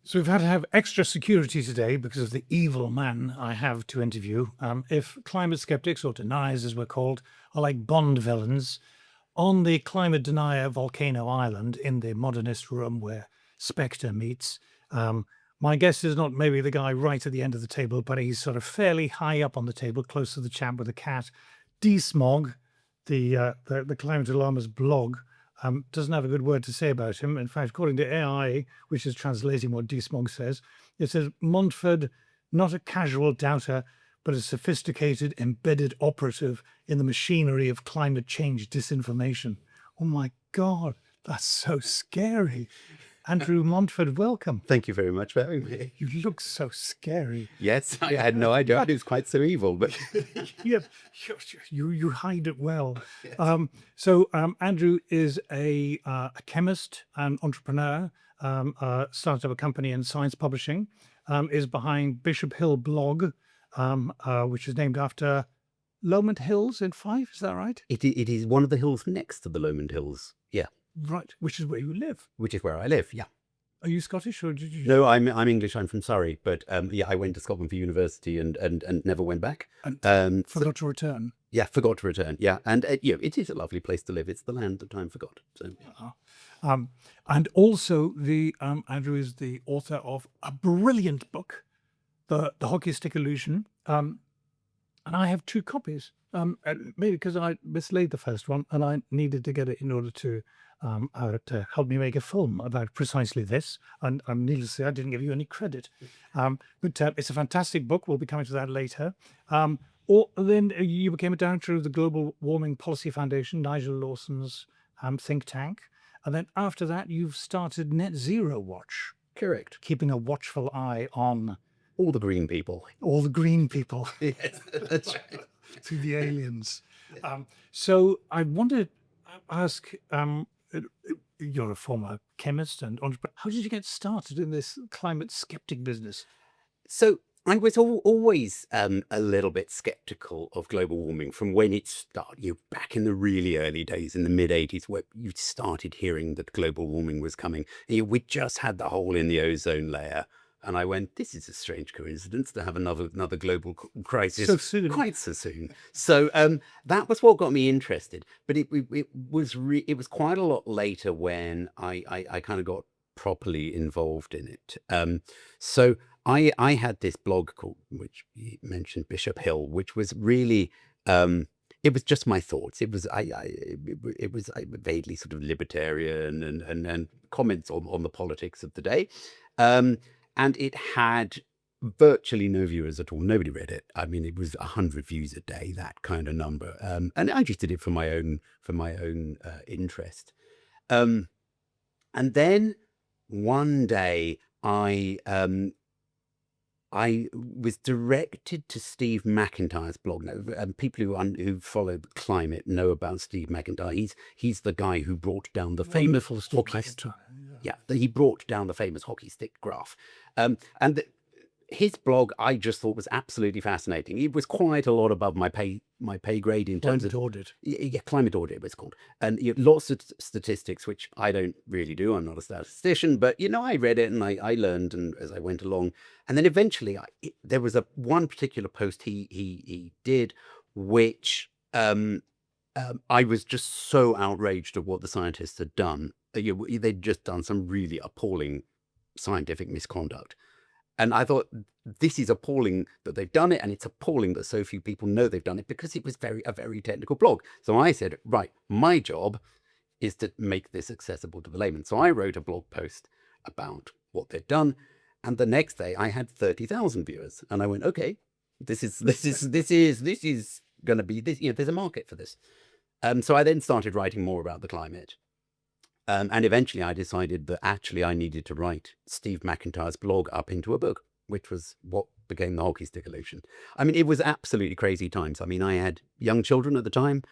So we've had to have extra security today because of the evil man I have to interview. If climate skeptics, or deniers as we're called, are like Bond villains, on the climate denier volcano island in the modernist room where Spectre meets, um, my guess is not maybe the guy right at the end of the table, but he's sort of fairly high up on the table, close to the chap with the cat. Smog, the climate alarmist blog, doesn't have a good word to say about him. In fact, according to AI, which is translating what Smog says, it says Montford, not a casual doubter, but a sophisticated, embedded operative in the machinery of climate change disinformation. Oh my God, that's so scary. Andrew Montford, welcome. Thank you very much for having me. You look so scary. Yes, I had no idea it was quite so evil, but Yeah, you hide it well. yes. Andrew is a chemist and entrepreneur. Started up a company in science publishing. Is behind Bishop Hill blog, which is named after Lomond Hills in Fife. Is that right? It is one of the hills next to the Lomond Hills. Yeah, Right, which is where you live. which is where I live. Yeah. Are you Scottish or did you? No, I'm English. I'm from Surrey, but yeah, I went to Scotland for university and never went back. And forgot to return. Yeah, forgot to return. Yeah, and it is a lovely place to live. It's the land that time forgot. So And also, Andrew is the author of a brilliant book, the Hockey Stick Illusion. And I have two copies, maybe because I mislaid the first one and I needed to get it in order to help me make a film about precisely this. And needless to say, I didn't give you any credit. But it's a fantastic book. We'll be coming to that later. Or then you became a director of the Global Warming Policy Foundation, Nigel Lawson's think tank. And then after that, you've started Net Zero Watch, correct. keeping a watchful eye on All the green people. all the green people Yes, that's right. through the aliens. So I want to ask, you're a former chemist and entrepreneur. How did you get started in this climate skeptic business? So I was always a little bit skeptical of global warming from when it started, back in the really early days in the mid-'80s, where you started hearing that global warming was coming. We just had the hole in the ozone layer. And I went, this is a strange coincidence to have another global crisis So soon. quite so soon. So that was what got me interested. But it was quite a lot later when I kind of got properly involved in it. So I had this blog called, which you mentioned, Bishop Hill, which was really it was just my thoughts. It was it was vaguely sort of libertarian and comments on the politics of the day. And it had virtually no viewers at all. Nobody read it. I mean, it was 100 views a day, that kind of number. And I just did it for my own interest. And then one day I was directed to Steve McIntyre's blog. Now, people who follow climate know about Steve McIntyre. He's the guy who brought down the famous hockey stick. Yeah, he brought down the famous hockey stick graph. His blog, I just thought, was absolutely fascinating. It was quite a lot above my pay grade in terms Climate audit. Yeah, climate audit, it's called. And lots of statistics, which I don't really do. I'm not a statistician, but I read it and I learned, and as I went along, and then eventually there was one particular post he did, which I was just so outraged at what the scientists had done. They'd just done some really appalling scientific misconduct. And I thought, this is appalling that they've done it, and it's appalling that so few people know they've done it, because it was a very technical blog. So I said, right, my job is to make this accessible to the layman. So I wrote a blog post about what they'd done, and the next day I had 30,000 viewers, and I went, okay, this is going to be this. There's a market for this. So I then started writing more about the climate. And eventually I decided that actually I needed to write Steve McIntyre's blog up into a book, which was what became the Hockey Stick Illusion. I mean, it was absolutely crazy times. I mean, I had young children at the time,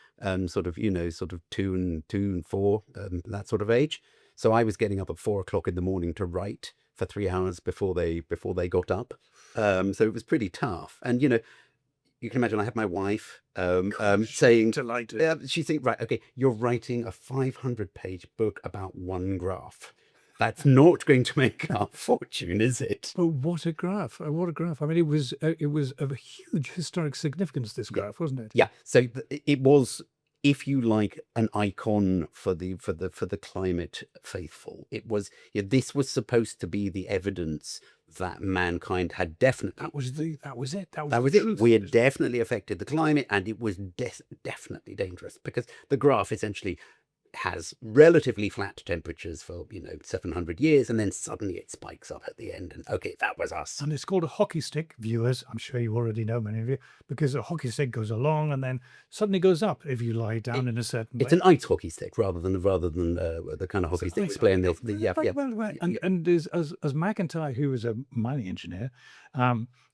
sort of 2 and 4, that sort of age. So I was getting up at 4 o'clock in the morning to write for 3 hours before they got up. So it was pretty tough. And, you can imagine I had my wife saying, Delighted. she's saying, right, okay, you're writing a 500-page book about one graph. That's not going to make our fortune, is it? But what a graph! What a graph! I mean, it was of a huge historic significance. This graph, wasn't it? Yeah. So it was, if you like, an icon for the climate faithful. It was, this was supposed to be the evidence that mankind had definitely, That was it. That was that the was it. truth. We had definitely affected the climate, and it was definitely dangerous, because the graph essentially has relatively flat temperatures for 700 years, and then suddenly it spikes up at the end, and okay, that was us. And it's called a hockey stick, viewers. I'm sure you already know, many of you, because a hockey stick goes along and then suddenly goes up if you lie down in a certain way. It's an ice hockey stick rather than the kind of hockey stick we play in the Right. And as McIntyre, who was a mining engineer,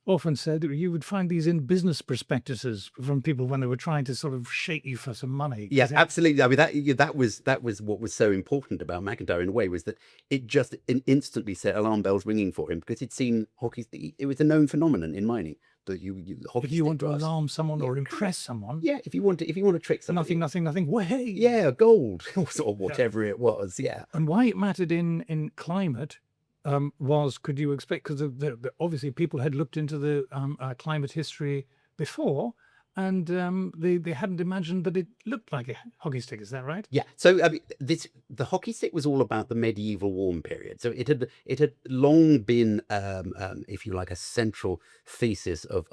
often said you would find these in business prospectuses from people when they were trying to sort of shake you for some money. Yeah, absolutely. I mean, that was what was so important about McIntyre in a way, was that it just instantly set alarm bells ringing for him, because he'd seen hockey. It was a known phenomenon in mining that if you want to alarm someone or impress someone, if you want to trick somebody, nothing. Way, yeah, gold or whatever it was, yeah. And why it mattered in climate was, could you expect, because obviously people had looked into the climate history before, and they hadn't imagined that it looked like a hockey stick. Is that right? Yeah. So I mean, the hockey stick was all about the medieval warm period. So it had long been, if you like, a central thesis of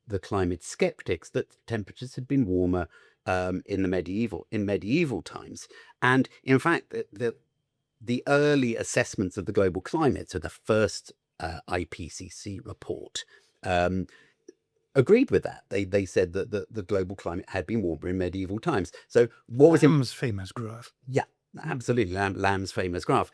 the climate skeptics, that temperatures had been warmer in medieval times, and in fact the early assessments of the global climate, so the first IPCC report, agreed with that. They said that the global climate had been warmer in medieval times. So what was Lamb's famous graph? Yeah, absolutely, Lamb's famous graph.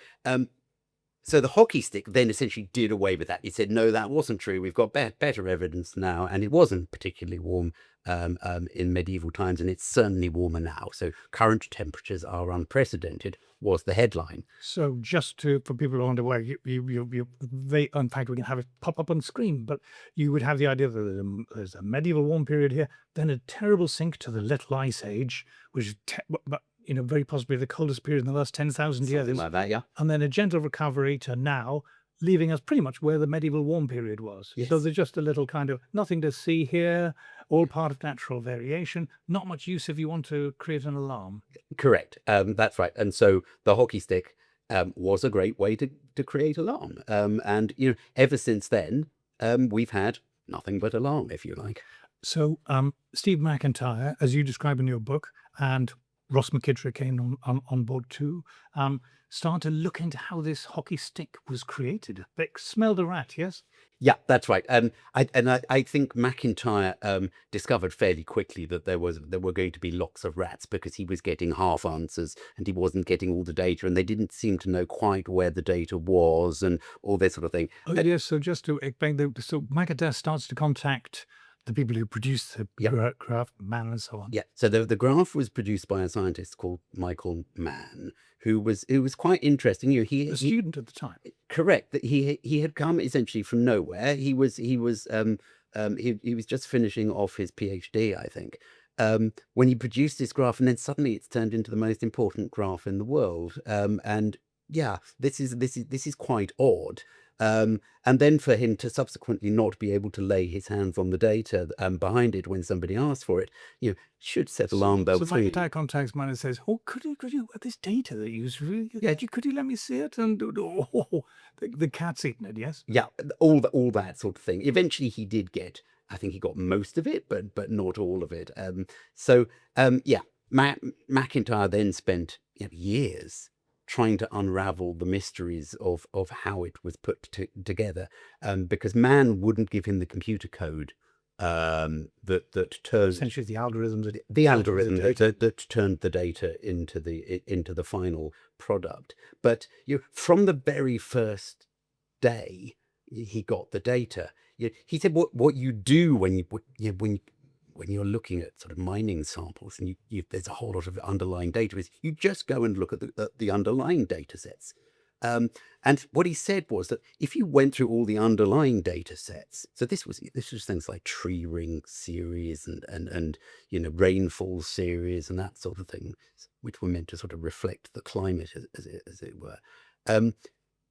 So the hockey stick then essentially did away with that. It said, no, that wasn't true. We've got better evidence now, and it wasn't particularly warm in medieval times, and it's certainly warmer now. So current temperatures are unprecedented, was the headline. So just for people who are unaware, in fact, we can have it pop up on screen, but you would have the idea that there's a medieval warm period here, then a terrible sink to the Little Ice Age, which is very possibly the coldest period in the last 10,000 years. Something like that, yeah. And then a gentle recovery to now, leaving us pretty much where the medieval warm period was. Yes. So there's just a little kind of nothing to see here, all part of natural variation, not much use if you want to create an alarm. Correct. That's right. And so the hockey stick was a great way to create alarm. And ever since then, we've had nothing but alarm, if you like. So Steve McIntyre, as you describe in your book, and Ross McKittrick came on board too, started to look into how this hockey stick was created. They smelled a rat, yes? Yeah, that's right. I think McIntyre discovered fairly quickly that there were going to be lots of rats, because he was getting half answers and he wasn't getting all the data, and they didn't seem to know quite where the data was and all this sort of thing. Yes, so just to explain, so McIntyre starts to contact the people who produced the graph, Mann and so on. Yeah, so the graph was produced by a scientist called Michael Mann, who was quite interesting. He a student at the time. Correct. That he had come essentially from nowhere. He was just finishing off his PhD, I think, when he produced this graph, and then suddenly it's turned into the most important graph in the world. And yeah, this is quite odd. And then for him to subsequently not be able to lay his hands on the data behind it when somebody asks for it, should set alarm bells. So McIntyre contacts Mann and says, "Oh, could you this data that you really? Yeah, could you let me see it?" And the cat's eaten it. Yes. Yeah, all that sort of thing. Eventually, he did get. I think he got most of it, but not all of it. McIntyre then spent years trying to unravel the mysteries of how it was put together, because Mann wouldn't give him the computer code that turned essentially the algorithm that turned the data into the final product. But from the very first day he got the data, he said what you do when you're looking at sort of mining samples and there's a whole lot of underlying data, is you just go and look at the underlying data sets. And what he said was that if you went through all the underlying data sets, so this was things like tree ring series and rainfall series and that sort of thing, which were meant to sort of reflect the climate as it were.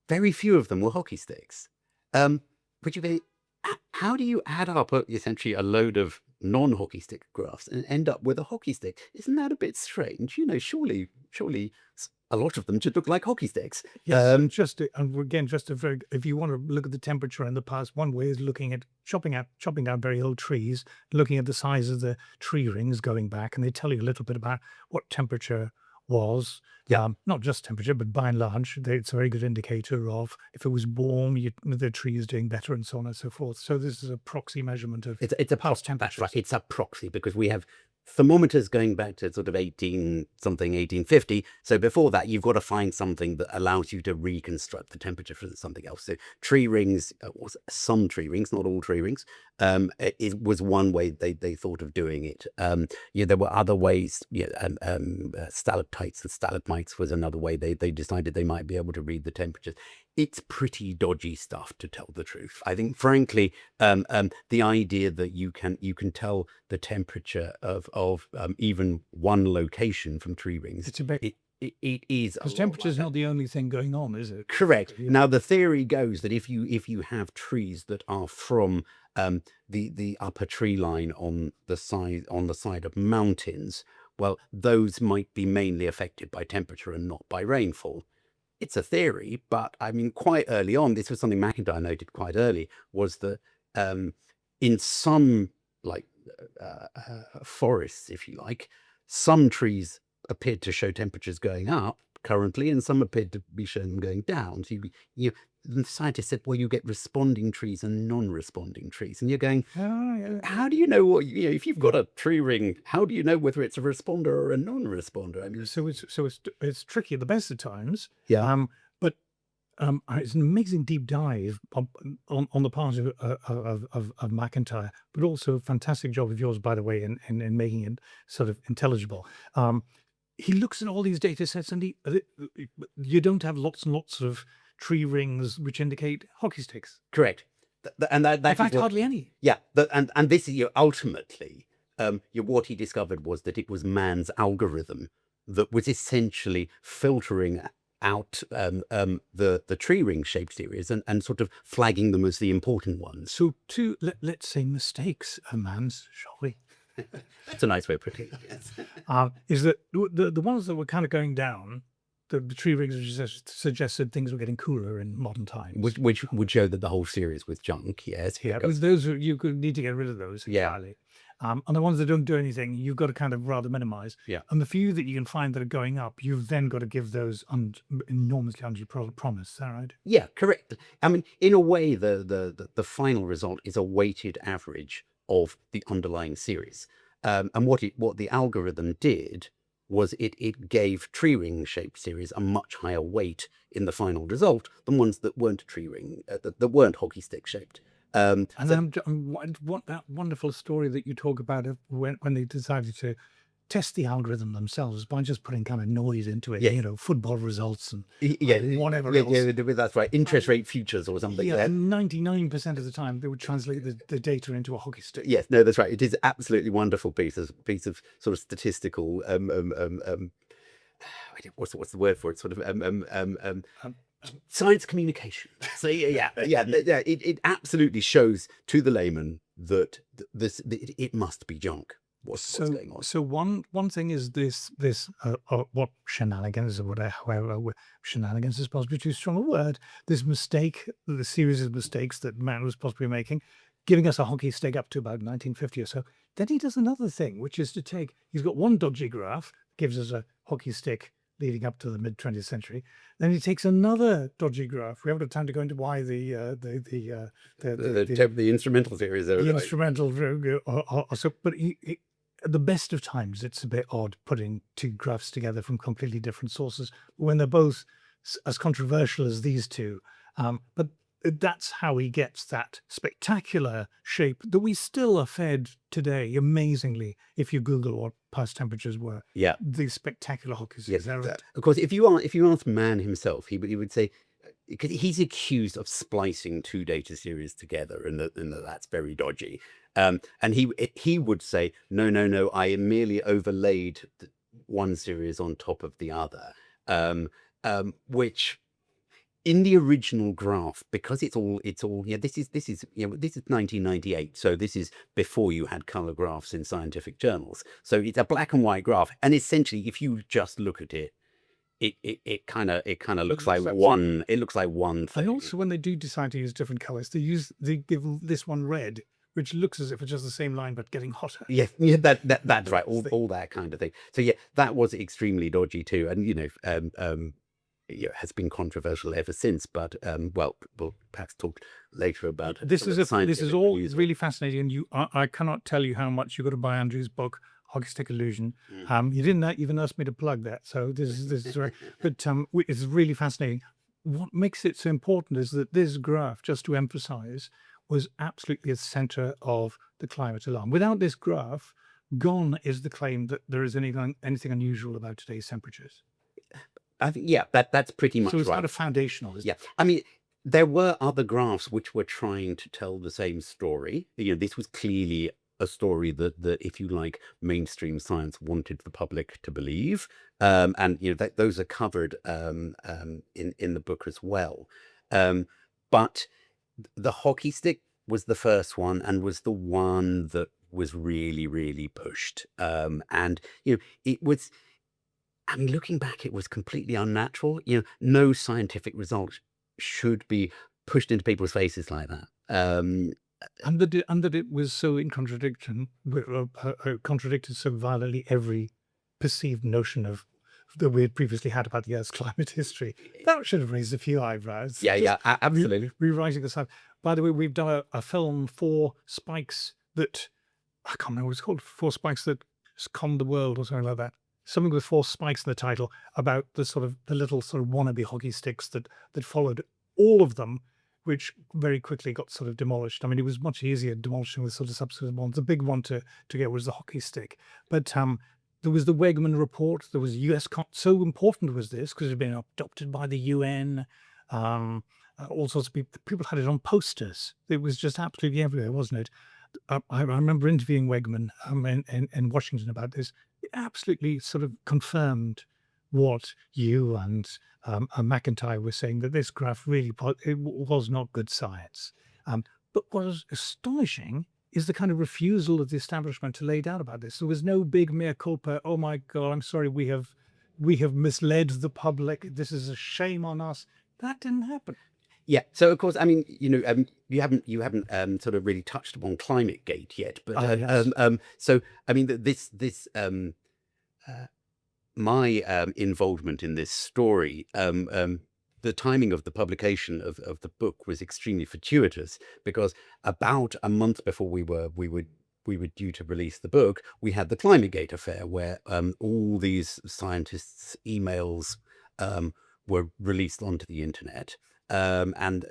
very few of them were hockey sticks. Which how do you add up essentially a load of non-hockey stick graphs and end up with a hockey stick? Isn't that a bit strange? Surely a lot of them should look like hockey sticks. Yes, and again, if you want to look at the temperature in the past, one way is looking at chopping down very old trees, looking at the size of the tree rings going back, and they tell you a little bit about what temperature was. Yeah. Not just temperature, but by and large, it's a very good indicator of if it was warm, the tree is doing better, and so on and so forth. So this is a proxy measurement of It's a past that's temperatures. right. It's a proxy because we have thermometers going back to sort of 1850. So before that, you've got to find something that allows you to reconstruct the temperature for something else. So tree rings, some tree rings, not all tree rings, it was one way they thought of doing it. There were other ways. Stalactites and stalagmites was another way they decided they might be able to read the temperatures. It's pretty dodgy stuff, to tell the truth. I think, frankly, the idea that you can tell the temperature of even one location from tree rings, It's a bit it is because temperature is not the only thing going on, is it? correct. Now, the theory goes that if you have trees that are from the upper tree line on the side of mountains, well, those might be mainly affected by temperature and not by rainfall. It's a theory, but I mean, quite early on, this was something McIntyre noted quite early, was that in some forests, if you like, some trees appeared to show temperatures going up currently, and some appeared to be showing them going down. So the scientists said, well, you get responding trees and non-responding trees, and you're going, how do you know what if you've got a tree ring? How do you know whether it's a responder or a non-responder? I mean, So it's tricky at the best of times. yeah. But it's an amazing deep dive on the part of McIntyre, but also a fantastic job of yours, by the way, in making it sort of intelligible. He looks at all these data sets, and you don't have lots and lots of tree rings which indicate hockey sticks. Correct. And that In fact, hardly any. Yeah, and this is ultimately what he discovered was that it was man's algorithm that was essentially filtering out the tree ring shaped series and sort of flagging them as the important ones. So let's say mistakes of man's, shall we? That's a nice way of putting it. Yes. Is that the ones that were kind of going down, the tree rings suggested things were getting cooler in modern times. Which would show that the whole series was junk. Yes. Yeah, but those you could need to get rid of those entirely. And the ones that don't do anything, you've got to kind of rather minimize. Yeah. And the few that you can find that are going up, you've then got to give those enormously undue promise. Is that right? Yeah, correct. I mean, in a way, the final result is a weighted average of the underlying series. And what the algorithm did was it gave tree ring shaped series a much higher weight in the final result than ones that weren't tree ring, that weren't hockey stick shaped. And then what that wonderful story that you talk about of when they decided to test the algorithm themselves by just putting kind of noise into it, football results and whatever else. Yeah, that's right. Interest rate futures or something. Yeah, 99% of the time they would translate the data into a hockey stick. Yes, no, that's right. It is absolutely wonderful piece of sort of statistical what's the word for it? Sort of science communication. So it absolutely shows to the layman that it must be junk. What's going on? So one thing is this what shenanigans or whatever, however, shenanigans is possibly too strong a word. This mistake, the series of mistakes that man was possibly making, giving us a hockey stick up to about 1950 or so. Then he does another thing, which is he's got one dodgy graph, gives us a hockey stick leading up to the mid 20th century. Then he takes another dodgy graph. We haven't had time to go into why the instrumental series. The instrumental, but at the best of times, it's a bit odd putting two graphs together from completely different sources when they're both as controversial as these two. But that's how he gets that spectacular shape that we still are fed today, amazingly, if you Google what past temperatures were. Yeah. These spectacular hockey sticks. Yes, of course, if you ask man himself, he would say, because he's accused of splicing two data series together and that's very dodgy. And he would say, no, I merely overlaid one series on top of the other, which in the original graph, because it's all yeah, this is 1998, so this is before you had color graphs in scientific journals. So it's a black and white graph, and essentially, if you just look at it, it kind of looks like one. It looks like one thing. And also, when they do decide to use different colors, they give this one red, which looks as if it's just the same line but getting hotter. Yeah, that's right. All that kind of thing. So yeah, that was extremely dodgy too, and has been controversial ever since. But well, we'll perhaps talk later about it. This is all really fascinating. I cannot tell you how much you got to buy Andrew's book, Hockey Stick Illusion. You didn't even ask me to plug that, so this is right. But it's really fascinating. What makes it so important is that this graph, just to emphasize, was absolutely at the center of the climate alarm. Without this graph, gone is the claim that there is anything unusual about today's temperatures. I think, yeah, that's pretty much So it's right. kind of foundational, isn't Yeah, it? I mean, there were other graphs which were trying to tell the same story. This was clearly a story that if you like, mainstream science wanted the public to believe, and those are covered in the book as well. But the hockey stick was the first one, and was the one that was really, really pushed. And it was. I mean, looking back, it was completely unnatural. No scientific result should be pushed into people's faces like that. And that it was so in contradiction, contradicted so violently every perceived notion of that we had previously had about the Earth's climate history. That should have raised a few eyebrows. Yeah, absolutely. Rewriting the science. By the way, we've done a film, Four Spikes that I can't remember what it's called. Four Spikes that conned the world, or something like that. Something with four spikes in the title, about the little sort of wannabe hockey sticks that followed all of them, which very quickly got sort of demolished. I mean, it was much easier demolishing the sort of subsequent ones. The big one to get was the hockey stick. But there was the Wegman report. There was US. So important was this because it had been adopted by the UN. All sorts of people had it on posters. It was just absolutely everywhere, wasn't it? I remember interviewing Wegman in Washington about this. It absolutely sort of confirmed what you and McIntyre were saying, that this graph really was not good science. But what was astonishing is the kind of refusal of the establishment to lay down about this. There was no big mea culpa. Oh my God, I'm sorry, we have misled the public. This is a shame on us. That didn't happen. Yeah. So of course, I mean, you haven't sort of really touched upon ClimateGate yet, but yes. so I mean, my involvement in this story, the timing of the publication of the book was extremely fortuitous, because about a month before we were due to release the book, we had the ClimateGate affair, where all these scientists' emails were released onto the internet. And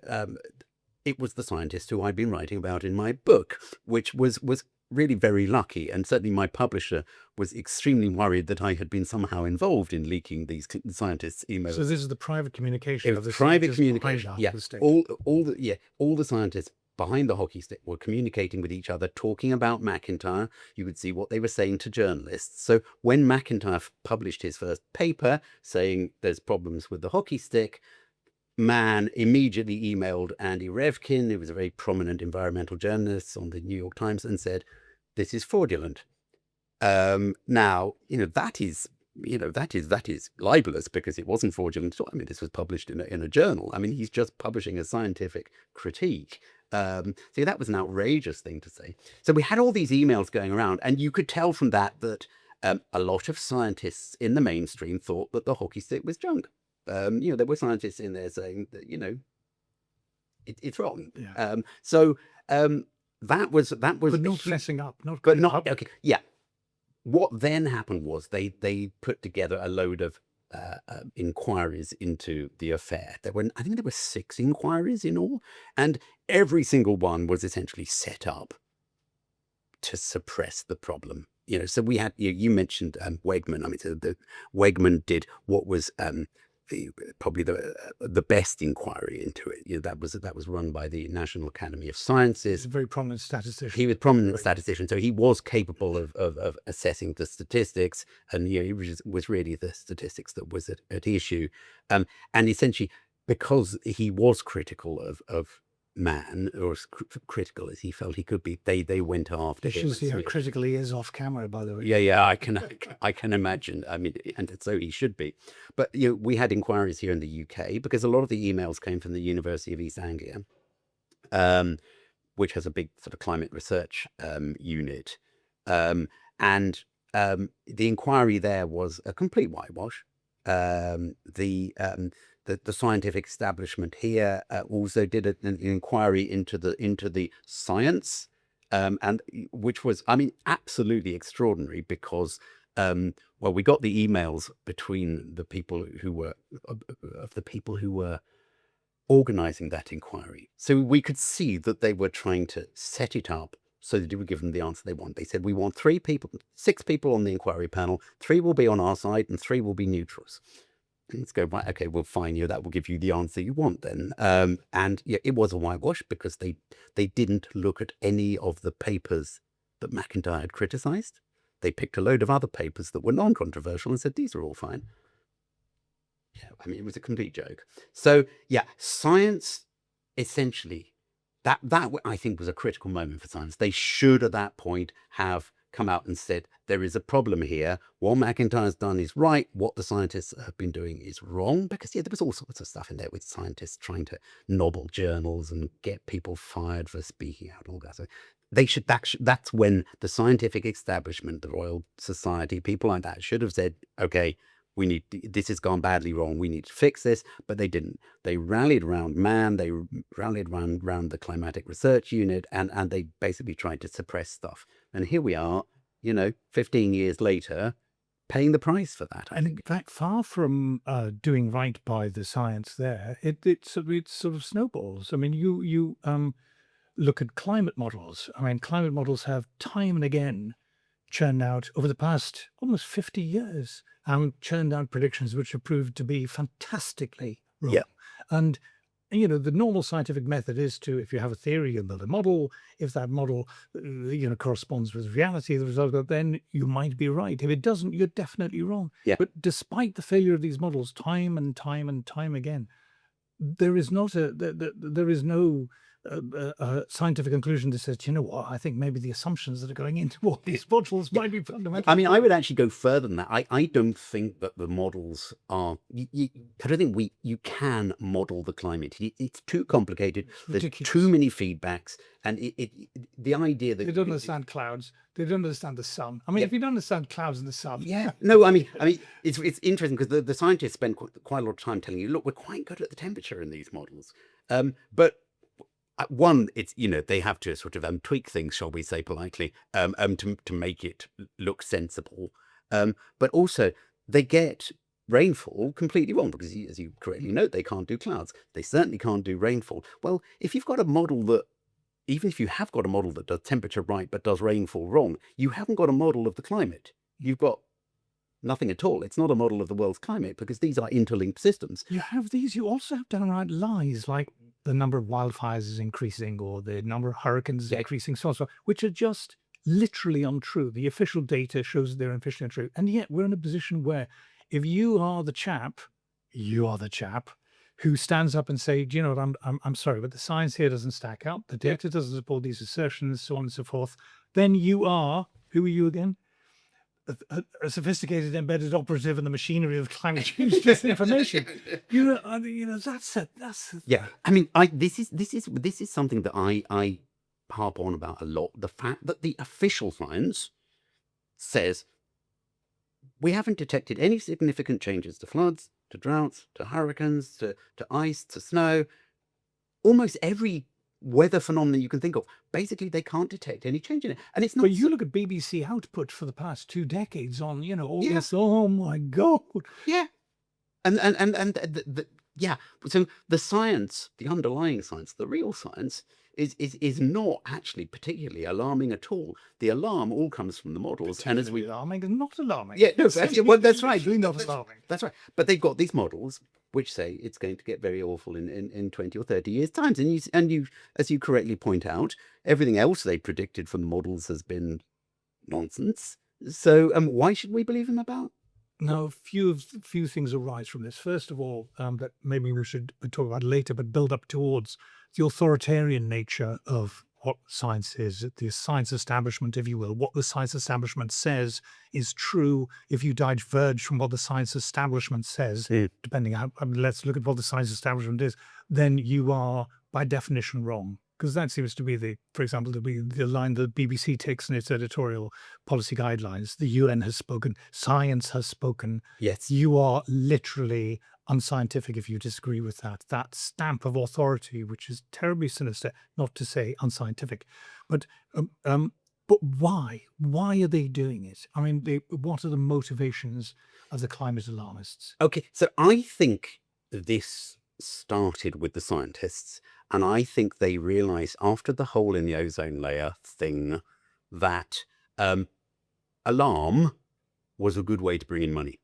it was the scientist who I'd been writing about in my book, which was really very lucky. And certainly my publisher was extremely worried that I had been somehow involved in leaking these scientists' emails. So this is the private communication of the private communication. Yeah, the all the scientists behind the hockey stick were communicating with each other, talking about McIntyre. You could see what they were saying to journalists. So when McIntyre published his first paper saying there's problems with the hockey stick, Mann immediately emailed Andy Revkin, who was a very prominent environmental journalist on the New York Times, and said, "This is fraudulent." Now, that is libelous, because it wasn't fraudulent at all. I mean, this was published in a journal. I mean, he's just publishing a scientific critique. So that was an outrageous thing to say. So we had all these emails going around, and you could tell from that a lot of scientists in the mainstream thought that the hockey stick was junk. There were scientists in there saying that it's wrong. Yeah. So that was but not messing up, okay. Yeah. What then happened was they put together a load of inquiries into the affair. I think there were 6 inquiries in all, and every single one was essentially set up to suppress the problem. So we had, you mentioned Wegman. I mean, so the Wegman did what was probably the best inquiry into it. That was run by the National Academy of Sciences. He's a very prominent statistician. He was a prominent statistician, so he was capable of assessing the statistics, and it was really the statistics that was at issue. And essentially, because he was critical of man, or as critical as he felt he could be, they went after You him. should and see how so- critical he is off camera, by the way. yeah, I can imagine. I mean, and so he should be. But we had inquiries here in the UK because a lot of the emails came from the University of East Anglia, which has a big sort of climate research unit, and the inquiry there was a complete whitewash. The scientific establishment here also did an inquiry into the science, and which was, I mean, absolutely extraordinary because, well, we got the emails between the people who were organizing that inquiry. So we could see that they were trying to set it up so that it would give them the answer they want. They said, we want 6 people on the inquiry panel, 3 will be on our side and 3 will be neutrals. And let's go, right, okay, well, fine, that will give you the answer you want then. And yeah, it was a whitewash because they didn't look at any of the papers that McIntyre had criticized. They picked a load of other papers that were non-controversial and said, these are all fine. Yeah, I mean, it was a complete joke. So yeah, science, essentially, that I think was a critical moment for science. They should at that point have come out and said, there is a problem here. What McIntyre's done is right. What the scientists have been doing is wrong. Because yeah, there was all sorts of stuff in there with scientists trying to nobble journals and get people fired for speaking out and all that. So that's when the scientific establishment, the Royal Society, people like that should have said, okay, this has gone badly wrong. We need to fix this, but they didn't. They rallied around man. They rallied around the climatic research unit, and they basically tried to suppress stuff. And here we are, 15 years later, paying the price for that. And in fact, far from doing right by the science there, it sort of snowballs. I mean, you look at climate models. I mean, climate models have time and again churned out over the past almost 50 years, churned out predictions which have proved to be fantastically wrong. Yeah. And the normal scientific method is to, if you have a theory, you build a model. If that model, corresponds with reality, the result of then you might be right. If it doesn't, you're definitely wrong. Yeah. But despite the failure of these models, time and time and time again, there is no scientific conclusion that says, what, I think maybe the assumptions that are going into all these models might be fundamental. I mean, I would actually go further than that. I don't think that the models are. I don't think you can model the climate. It's too complicated. There's ridiculous. too many feedbacks, and the idea that They don't understand clouds. They don't understand the sun. I mean, Yeah. if you don't understand clouds and the sun, Yeah, no, I mean, it's interesting because the scientists spend quite a lot of time telling you, look, we're quite good at the temperature in these models, but one, it's they have to sort of tweak things, shall we say politely, to make it look sensible, but also they get rainfall completely wrong because, as you correctly note, they can't do clouds. They certainly can't do rainfall. Well, if you've got a model that, even if you have got a model that does temperature right but does rainfall wrong, you haven't got a model of the climate. You've got nothing at all. It's not a model of the world's climate because these are interlinked systems. you have these. You also have downright lies, like the number of wildfires is increasing or the number of hurricanes is Yeah. increasing, so on, so on, which are just literally untrue. The official data shows that they're officially untrue. And yet we're in a position where if you are the chap who stands up and say, do you know what, I'm sorry, but the science here doesn't stack up. The data doesn't support these assertions, so on and so forth. Then you are, who are you again? A sophisticated embedded operative in the machinery of climate change disinformation. That's Yeah, I mean, this is something that I harp on about a lot. The fact that the official science says we haven't detected any significant changes to floods, to droughts, to hurricanes, to ice, to snow. Almost every weather phenomenon you can think of, basically they can't detect any change in it. And it's not. But you look at BBC output for the past 2 decades on, all Yeah. this. Oh my God! Yeah, and yeah. So the science, the underlying science, the real science is not actually particularly alarming at all. The alarm all comes from the models, and as we Alarming is not alarming. Yeah, no, well, that's right. Really not alarming. That's right. But they've got these models which say it's going to get very awful in 20 or 30 years' time. And you, as you correctly point out, everything else they predicted from the models has been nonsense. So why should we believe them about Now, a few things arise from this. First of all, that maybe we should talk about later, but build up towards the authoritarian nature of what science is, the science establishment, if you will. What the science establishment says is true. If you diverge from what the science establishment says, depending on let's look at what the science establishment is, then you are by definition wrong. Because that seems to be for example, to be the line that BBC takes in its editorial policy guidelines. The UN has spoken, science has spoken. Yes. You are literally unscientific if you disagree with that. That stamp of authority, which is terribly sinister, not to say unscientific. But why? Why are they doing it? I mean, what are the motivations of the climate alarmists? Okay, so I think this started with the scientists, and I think they realized after the hole in the ozone layer thing that alarm was a good way to bring in money.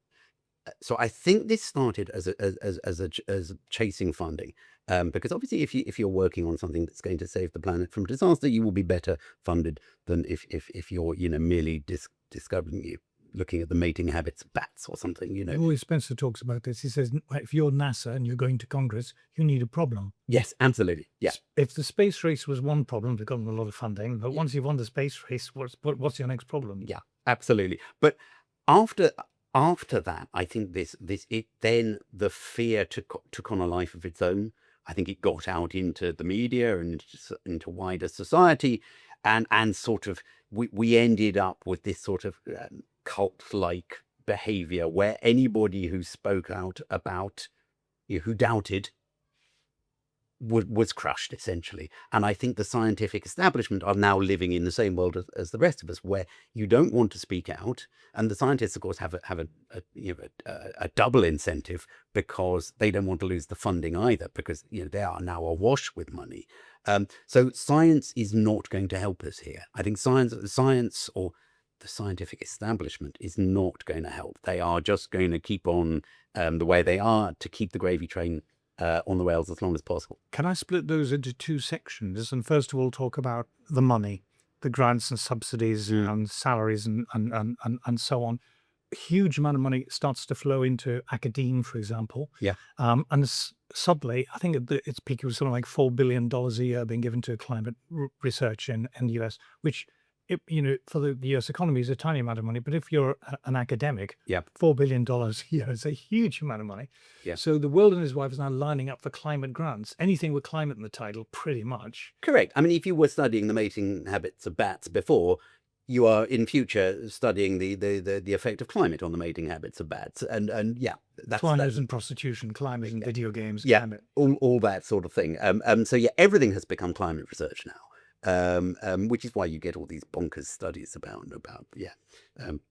So I think this started as chasing funding, because obviously if you're working on something that's going to save the planet from disaster, you will be better funded than if you're merely looking at the mating habits of bats or something. Always Spencer talks about this. He says, if you're NASA and you're going to Congress, you need a problem. Yes, absolutely. Yeah. If the space race was one problem, they've gotten a lot of funding. But once you've won the space race, what's your next problem? Yeah, absolutely. But after that, I think then the fear took on a life of its own. I think it got out into the media and into wider society, and sort of we ended up with this sort of cult-like behavior where anybody who spoke out about, who doubted, was crushed essentially. And I think the scientific establishment are now living in the same world as the rest of us, where you don't want to speak out. And the scientists, of course, have a double incentive, because they don't want to lose the funding either, because they are now awash with money. So science is not going to help us here. I think science or the scientific establishment is not going to help. They are just going to keep on the way they are to keep the gravy train on the rails as long as possible. Can I split those into two sections? And first of all, talk about the money, the grants and subsidies and salaries and so on. A huge amount of money starts to flow into academia, for example. Yeah. And suddenly, I think at its peak, it was something like $4 billion a year being given to climate research in the US, which for the US economy is a tiny amount of money. But if you're an academic, $4 billion a year is a huge amount of money. Yeah. So the world and his wife is now lining up for climate grants. Anything with climate in the title, pretty much. Correct. I mean, if you were studying the mating habits of bats before, you are in future studying the effect of climate on the mating habits of bats, and yeah, that's Climate and prostitution, climbing, video games, yeah, climate. all that sort of thing. So yeah, everything has become climate research now. Which is why you get all these bonkers studies about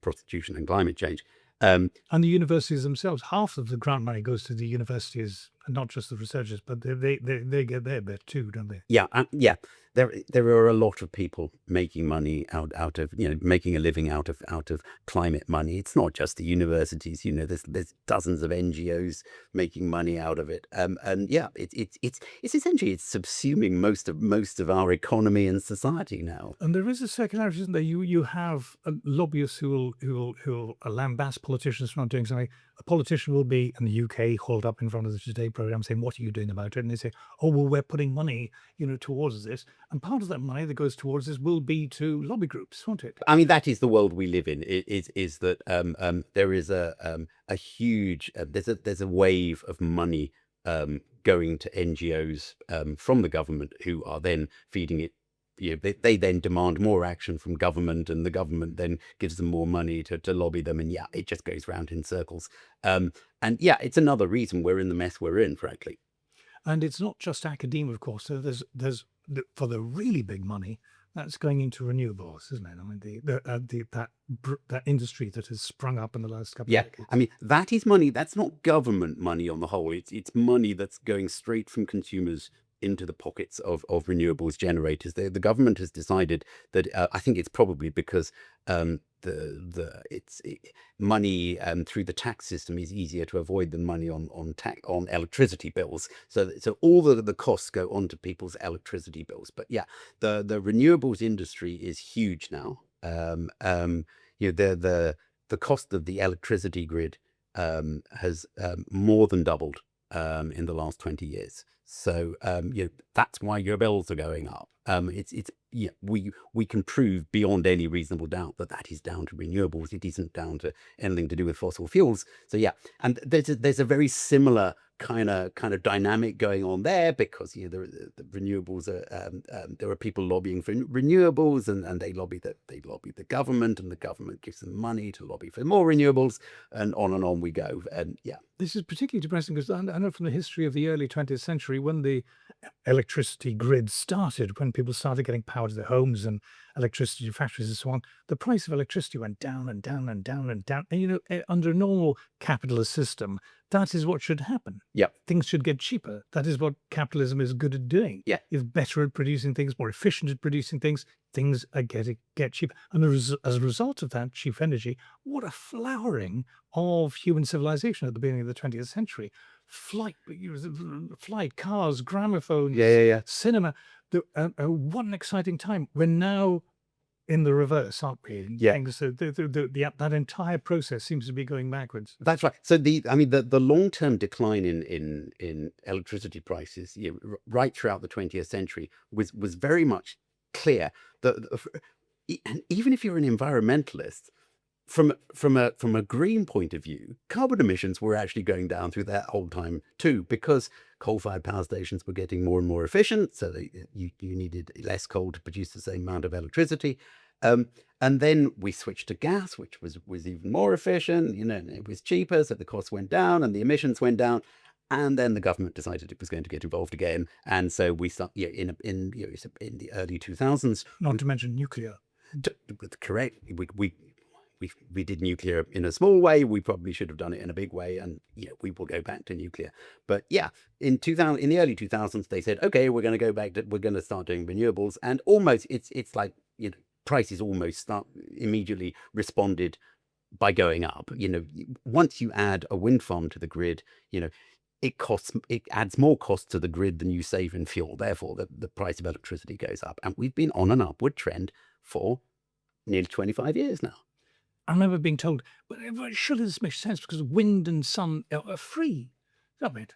prostitution and climate change. And the universities themselves, half of the grant money goes to the universities, and not just the researchers, but they get their bit too, don't they? Yeah, yeah. There are a lot of people making money out of making a living out of climate money. It's not just the universities. There's dozens of NGOs making money out of it. And yeah, it's essentially subsuming most of our economy and society now. And there is a circularity, isn't there? You have lobbyists who will lambast politicians for not doing something. A politician will be in the UK hauled up in front of the Today programme saying, "What are you doing about it?" And they say, "Oh, well, we're putting money, towards this." And part of that money that goes towards this will be to lobby groups, won't it? I mean, that is the world we live in. Is that there is a huge there's a wave of money going to NGOs from the government, who are then feeding it. They then demand more action from government, and the government then gives them more money to lobby them, and yeah, it just goes round in circles. And yeah, it's another reason we're in the mess we're in, frankly. And it's not just academia, of course. So there's for the really big money that's going into renewables, isn't it? I mean, that industry that has sprung up in the last couple of decades. I mean, that is money. That's not government money on the whole. It's money that's going straight from consumers into the pockets of renewables generators. The government has decided that I think it's probably because money through the tax system is easier to avoid than money on electricity bills. So all the costs go onto people's electricity bills. But yeah, the renewables industry is huge now. the cost of the electricity grid has more than doubled in the last 20 years. So that's why your bills are going up. We can prove beyond any reasonable doubt that is down to renewables. It isn't down to anything to do with fossil fuels. So and there's a very similar kind of dynamic going on there, because the renewables are there are people lobbying for renewables, and they lobby the government, and the government gives them money to lobby for more renewables, and on we go. And This is particularly depressing because I know from the history of the early 20th century, when the electricity grid started, when people started getting power to their homes and electricity to factories and so on, the price of electricity went down and down and down and down. And, under a normal capitalist system, that is what should happen. Things should get cheaper. That is what capitalism is good at doing. It's better at producing things, more efficient at producing things. Things are get cheaper. And as a result of that cheap energy, what a flowering of human civilization at the beginning of the 20th century. Flight, cars, gramophones, cinema. What an exciting time. We're now in the reverse, aren't we? Things, that entire process seems to be going backwards. That's right. So the long-term decline in electricity prices, right throughout the 20th century, was very much clear. And even if you're an environmentalist, from a green point of view, carbon emissions were actually going down through that whole time too, because coal-fired power stations were getting more and more efficient, so you needed less coal to produce the same amount of electricity. And then we switched to gas, which was even more efficient. And it was cheaper, so the costs went down and the emissions went down. And then the government decided it was going to get involved again, and so we start in the early 2000s. Not to mention nuclear. Correct. We did nuclear in a small way. We probably should have done it in a big way, and we will go back to nuclear. But in the early 2000s, they said, okay, we're going to start doing renewables, and almost it's like prices almost immediately responded by going up. Once you add a wind farm to the grid, it adds more cost to the grid than you save in fuel. Therefore, the price of electricity goes up, and we've been on an upward trend for nearly 25 years now. I remember being told, but surely this makes sense because wind and sun are free. I mean,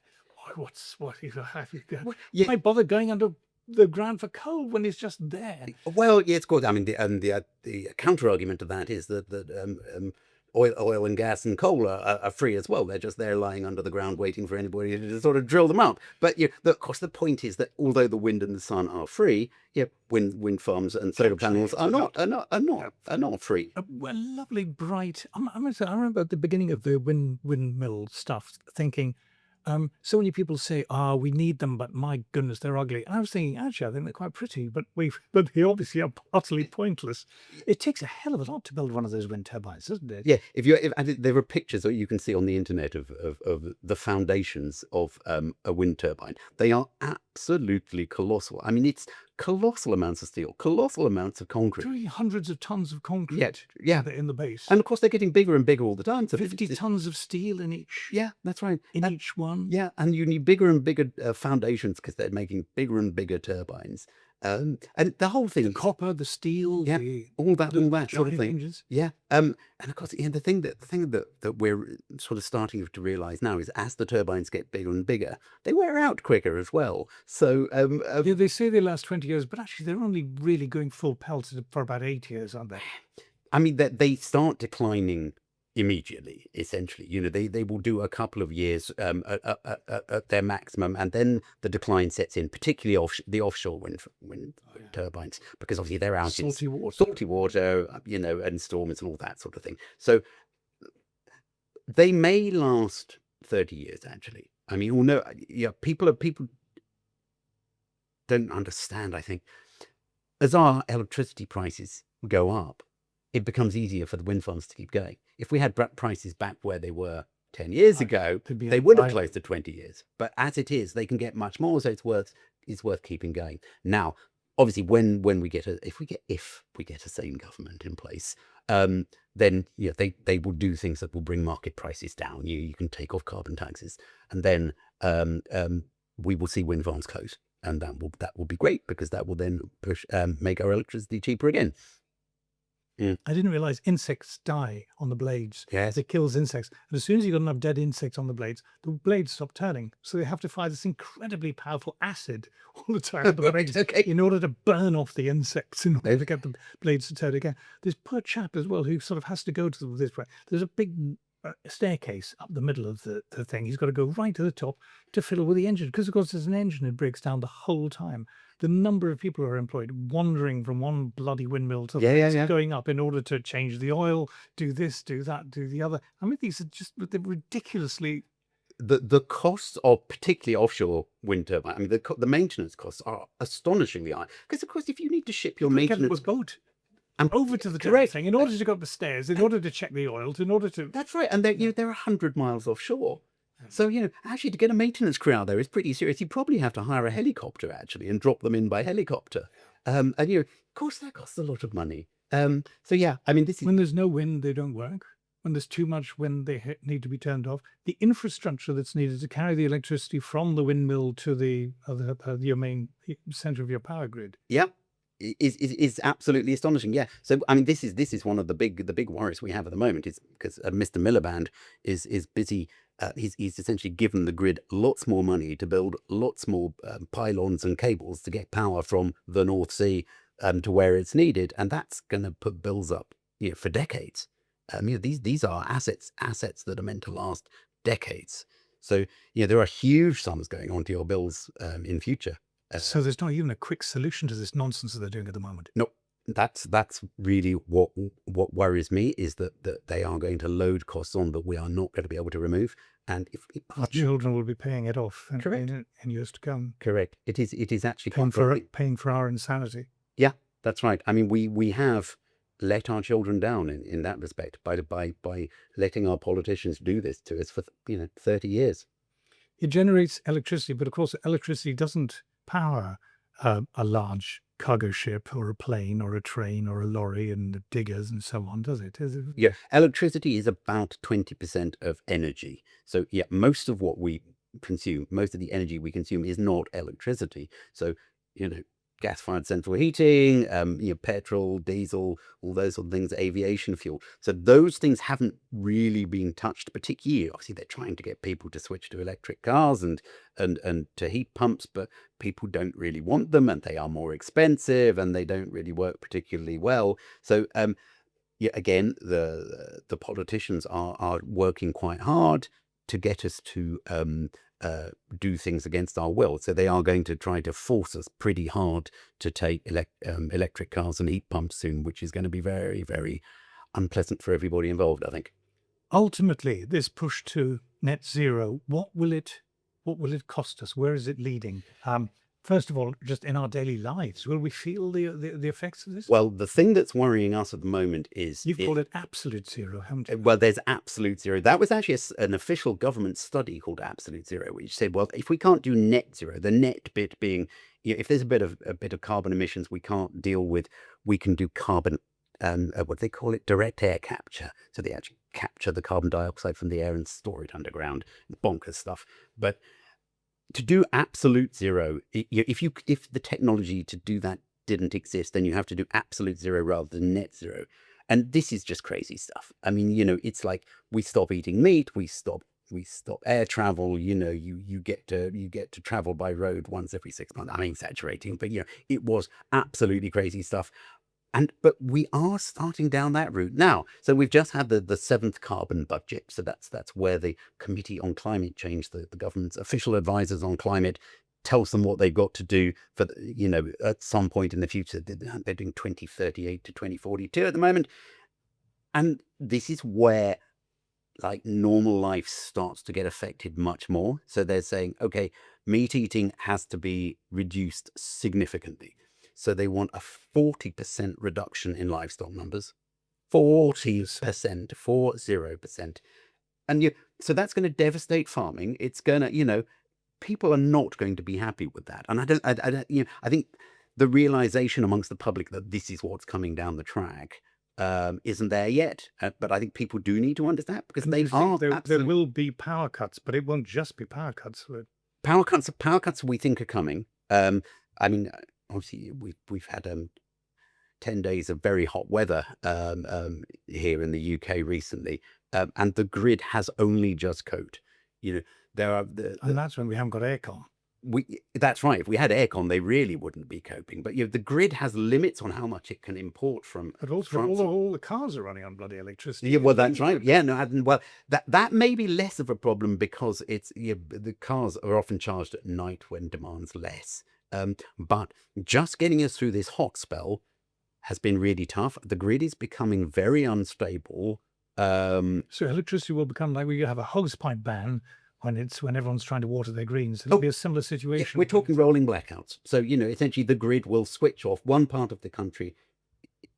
why bother going under the ground for coal when it's just there? Well, it's good. I mean, the counter argument to that is that oil and gas and coal are free as well. They're just there lying under the ground waiting for anybody to sort of drill them up. But of course, the point is that although the wind and the sun are free, wind farms and solar panels are not free. Well, lovely, bright. I remember at the beginning of the windmill stuff thinking, so many people say, we need them, but my goodness, they're ugly. And I was thinking, actually, I think they're quite pretty, but they obviously are utterly pointless. It takes a hell of a lot to build one of those wind turbines, doesn't it? Yeah, there are pictures that you can see on the internet of the foundations of a wind turbine. They are absolutely colossal. I mean, it's colossal amounts of steel, colossal amounts of concrete. Doing hundreds of tons of concrete in the base. And of course, they're getting bigger and bigger all the time. So 50 tons of steel in each. Yeah, that's right. Each one. Yeah, and you need bigger and bigger foundations because they're making bigger and bigger turbines. And the whole thing, the copper, the steel, all that sort of thing. Engines. Yeah. And of course, the thing that we're sort of starting to realize now is as the turbines get bigger and bigger, they wear out quicker as well. So they say they last 20 years, but actually they're only really going full pelt for about 8 years, aren't they? I mean, they start declining immediately, essentially. They will do a couple of years at their maximum, and then the decline sets in, particularly the offshore wind turbines, because obviously they're out in salty water, and storms and all that sort of thing. So they may last 30 years, actually. I mean, people don't understand, I think. As our electricity prices go up, it becomes easier for the wind farms to keep going. If we had prices back where they were 10 years ago, they would have closed to 20 years. But as it is, they can get much more, so it's worth keeping going. Now, obviously, when we get if we get a sane government in place, then they will do things that will bring market prices down. You can take off carbon taxes, and then we will see wind farms close, and that will be great because that will then make our electricity cheaper again. Mm. I didn't realize insects die on the blades. Yes. It kills insects. And as soon as you've got enough dead insects on the blades stop turning. So they have to fire this incredibly powerful acid all the time at the Right, blades okay. in order to burn off the insects in order No. to get the blades to turn again. This poor chap as well who sort of has to go to this. There's a big staircase up the middle of the thing. He's got to go right to the top to fiddle with the engine because, of course, there's an engine that breaks down the whole time. The number of people who are employed wandering from one bloody windmill to the Yeah, yeah, next, yeah. going up in order to change the oil, do this, do that, do the other. I mean, these are just ridiculously. The costs of particularly offshore wind turbine, I mean, the maintenance costs are astonishingly high. Because, of course, if you need to ship your You've got to get maintenance... a boat And over to the turret correct. thing in order to go up the stairs, in order to check the oils, in order to. That's right. And they're 100 miles offshore. So, actually to get a maintenance crew out there is pretty serious. You probably have to hire a helicopter, actually, and drop them in by helicopter. And, of course, that costs a lot of money. So, yeah, I mean, this is... When there's no wind, they don't work. When there's too much wind, they need to be turned off. The infrastructure that's needed to carry the electricity from the windmill to your main center of your power grid. Yeah, is absolutely astonishing. Yeah. So I mean, this is one of the big worries we have at the moment, is because Mr. Miliband is busy. He's essentially given the grid lots more money to build lots more pylons and cables to get power from the North Sea to where it's needed, and that's going to put bills up, for decades. These are assets that are meant to last decades. So there are huge sums going onto your bills in future. So there's not even a quick solution to this nonsense that they're doing at the moment. No, that's really what worries me, is that they are going to load costs on that we are not going to be able to remove, and if Our children will be paying it off Correct. in years to come. correct, it is actually Paying for our insanity. Yeah, that's right. I mean, we have let our children down in that respect by letting our politicians do this to us for 30 years. It generates electricity, but of course, electricity doesn't power a large cargo ship or a plane or a train or a lorry and diggers and so on, does it? Yeah, electricity is about 20% of energy. So yeah, most of what we consume, most of the energy we consume is not electricity. So gas-fired central heating, petrol, diesel, all those sort of things, aviation fuel. So those things haven't really been touched particularly. Obviously, they're trying to get people to switch to electric cars and to heat pumps, but people don't really want them, and they are more expensive, and they don't really work particularly well. So again, the politicians are working quite hard to get us to do things against our will. So they are going to try to force us pretty hard to take electric cars and heat pumps soon, which is going to be very, very unpleasant for everybody involved, I think. Ultimately, this push to net zero, what will it cost us? Where is it leading? First of all, just in our daily lives, will we feel the effects of this? Well, the thing that's worrying us at the moment is... You've called it absolute zero, haven't you? Well, there's absolute zero. That was actually an official government study called Absolute Zero, which said, well, if we can't do net zero, the net bit being, if there's a bit of carbon emissions we can't deal with, we can do carbon, what do they call it? Direct air capture. So they actually capture the carbon dioxide from the air and store it underground. Bonkers stuff. But to do absolute zero, if the technology to do that didn't exist, then you have to do absolute zero rather than net zero. And this is just crazy stuff. I mean, it's like we stop eating meat, we stop air travel. You get to travel by road once every 6 months. I'm exaggerating, but it was absolutely crazy stuff. But we are starting down that route now. So we've just had the 7th carbon budget. So that's where the Committee on Climate Change, the government's official advisors on climate, tells them what they've got to do for at some point in the future. They're doing 2038 to 2042 at the moment. And this is where normal life starts to get affected much more. So they're saying, okay, meat eating has to be reduced significantly. So they want a 40% reduction in livestock numbers. 40%, 40%. And so that's going to devastate farming. It's going to, people are not going to be happy with that. And I think the realization amongst the public that this is what's coming down the track isn't there yet. But I think people do need to understand, because And they are. there will be power cuts, but it won't just be power cuts. Power cuts we think are coming. I mean, obviously we've had 10 days of very hot weather here in the UK recently, and the grid has only just coped. You know, there are And that's when we haven't got aircon. that's right. If we had aircon, they really wouldn't be coping. But the grid has limits on how much it can import from But also, France. all the cars are running on bloody electricity. Yeah, well, that's right. Yeah, no, well, that may be less of a problem because the cars are often charged at night when demand's less. But just getting us through this hot spell has been really tough. The grid is becoming very unstable. So electricity will become like we have a hosepipe ban when everyone's trying to water their greens. It'll be a similar situation. We're talking rolling blackouts. So, essentially the grid will switch off one part of the country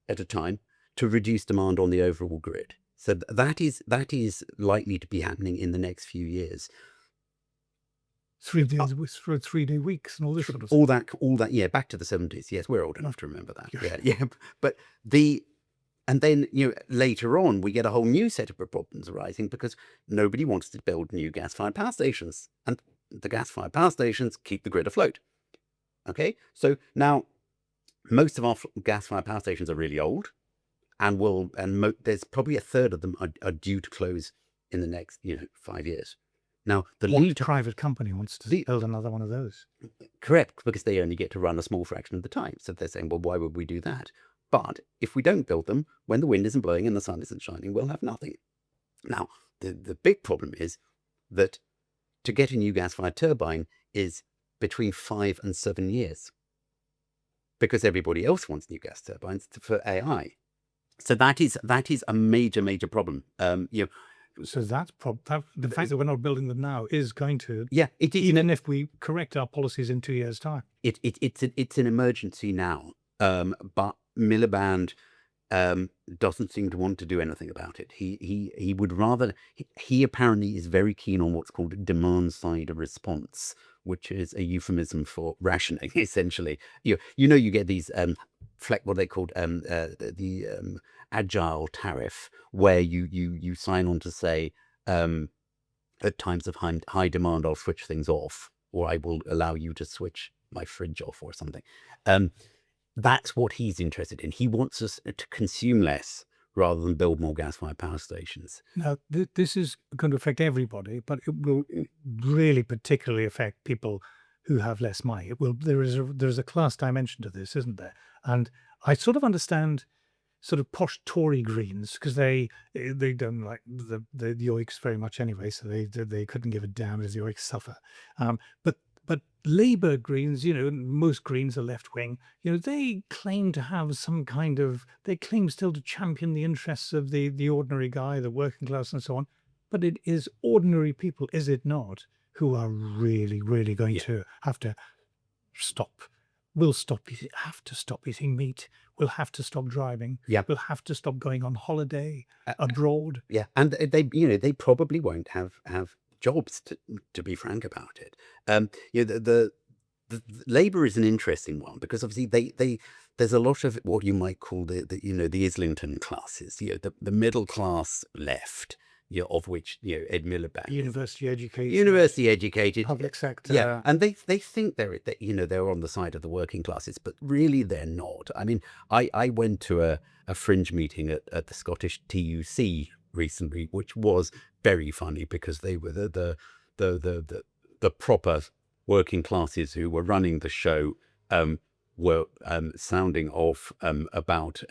at a time to reduce demand on the overall grid. So that is likely to be happening in the next few years. 3 days for 3-day weeks and all this sort of stuff. All that, yeah, back to the 70s. Yes, we're old enough to remember that. Yeah. But and then, later on, we get a whole new set of problems arising because nobody wants to build new gas-fired power stations. And the gas-fired power stations keep the grid afloat. Okay? So now, most of our gas-fired power stations are really old, and there's probably a third of them are due to close in the next, 5 years. Now, what private company wants to build another one of those? Correct, because they only get to run a small fraction of the time. So they're saying, well, why would we do that? But if we don't build them, when the wind isn't blowing and the sun isn't shining, we'll have nothing. Now, the big problem is that to get a new gas-fired turbine is between 5 and 7 years, because everybody else wants new gas turbines for AI. So that is a major problem. So that's the fact that we're not building them now is going to, it is, even if we correct our policies in 2 years' time. It's an emergency now, but Miliband doesn't seem to want to do anything about it. He would rather. He apparently is very keen on what's called demand side response, which is a euphemism for rationing. Essentially, you get these what they called the agile tariff, where you sign on to say at times of high demand I'll switch things off, or I will allow you to switch my fridge off or something. That's what he's interested in. He wants us to consume less rather than build more gas-fired power stations. Now, this is going to affect everybody, but it will really particularly affect people who have less money. There's a class dimension to this, isn't there? And I sort of understand sort of posh Tory Greens, because they don't like the yoiks very much anyway, so they couldn't give a damn as the yoiks suffer. But Labour Greens, most Greens are left wing. They claim to have some kind of. They claim still to champion the interests of the ordinary guy, the working class, and so on. But it is ordinary people, is it not, who are really, really going to have to stop. We'll have to stop eating meat. We'll have to stop driving. We'll have to stop going on holiday abroad. And they probably won't have jobs, to be frank about it. The Labour is an interesting one because obviously there's a lot of what you might call the Islington classes, the middle class left, of which Ed Miliband, university educated, public sector, and they think they're on the side of the working classes, but really they're not. I mean, I went to a fringe meeting at the Scottish TUC recently, which was very funny because they were the proper working classes who were running the show, were sounding off about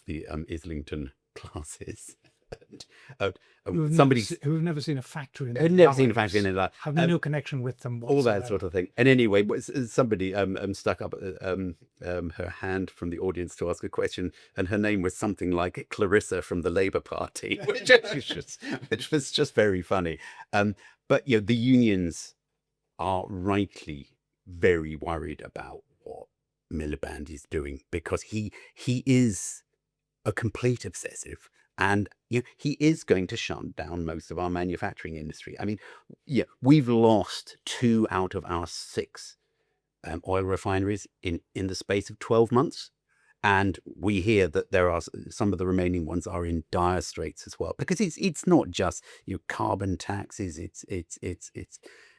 the Islington classes. Who've never seen a factory in their lives, have no connection with them whatsoever. All that sort of thing. And anyway, somebody stuck up her hand from the audience to ask a question, and her name was something like Clarissa from the Labour Party, which was just very funny. But the unions are rightly very worried about what Miliband is doing, because he is a complete obsessive. And he is going to shut down most of our manufacturing industry. I mean, we've lost 2 out of our 6 oil refineries in the space of 12 months. And we hear that there are some of the remaining ones are in dire straits as well, because it's not just carbon taxes. It's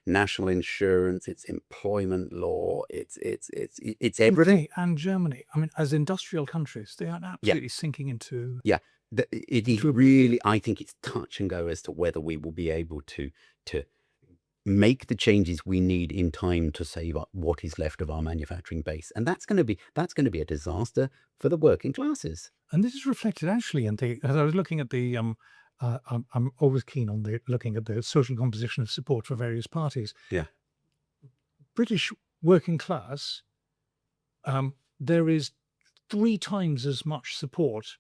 national insurance, it's employment law, it's everything. UK and Germany, I mean, as industrial countries, they are Yeah, absolutely sinking into yeah. It is into a really, I think it's touch and go as to whether we will be able to make the changes we need in time to save up what is left of our manufacturing base, and that's going to be a disaster for the working classes. and this is reflected actually in the as I was looking at the I'm always keen on looking at the social composition of support for various parties. Yeah. British working class, there is 3 times as much support,